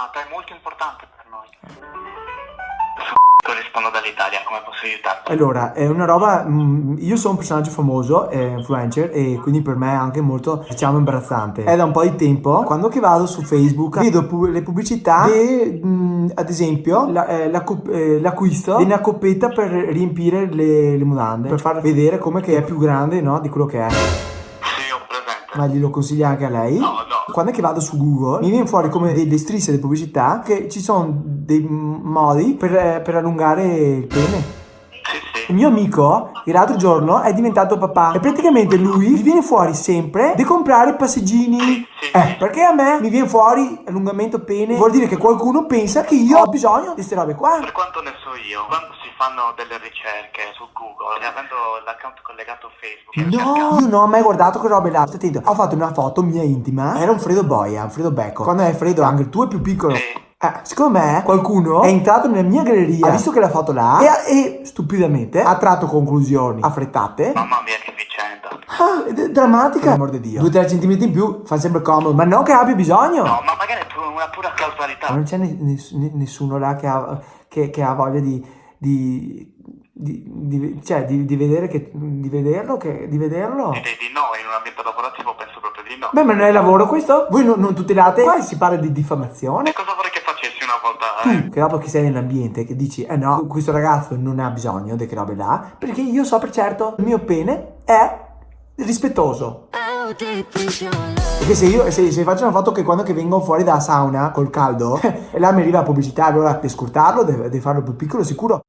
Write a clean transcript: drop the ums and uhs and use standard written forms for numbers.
chiamata, è molto importante per noi. Rispondo dall'Italia, come posso aiutarti? Allora, è una roba, io sono un personaggio famoso, influencer, e quindi per me è anche molto, diciamo, imbarazzante. È da un po' di tempo, quando che vado su Facebook, vedo le pubblicità di, ad esempio, l'acquisto di una coppetta per riempire le mutande, per far vedere come che è più grande, no, di quello che è. Sì, ho presente. Ma glielo consiglia anche a lei? No. Quando è che vado su Google mi viene fuori come delle strisce delle pubblicità che ci sono dei modi per allungare il pene. Sì. Il mio amico l'altro giorno è diventato papà e praticamente lui gli viene fuori sempre di comprare passeggini. Sì. Perché a me mi viene fuori allungamento pene, vuol dire che qualcuno pensa che io ho bisogno di queste robe qua. Per quanto ne so io, quando si fanno delle ricerche su Google, avendo l'account collegato a Facebook, No, io non ho mai guardato quelle robe là. Stai attento, ho fatto una foto mia intima. Era un Fredo Boia, un Fredo Becco. Quando è freddo anche il tuo è più piccolo. Sì. Secondo me qualcuno è entrato nella mia galleria, ha visto che la foto là e stupidamente ha tratto conclusioni affrettate. Mamma mia, che vicenda. È drammatica, per amor di Dio. 2-3 centimetri in più fa sempre comodo, ma non che abbia bisogno. No, ma magari è una pura casualità. Ma non c'è nessuno là che ha voglia di vedere di vederlo. Direi di no, in un ambiente lavorativo penso proprio di no. Beh, ma non è lavoro questo? Voi non tutelate? Qua si parla di diffamazione. E cosa vorrei che facessi una volta? Tu, che dopo che sei nell'ambiente, che dici, no, questo ragazzo non ha bisogno di che robe là, perché io so per certo, il mio pene è rispettoso. Perché se faccio una foto che quando che vengo fuori dalla sauna col caldo, e là mi arriva la pubblicità, allora devi scurtarlo, devi farlo più piccolo sicuro.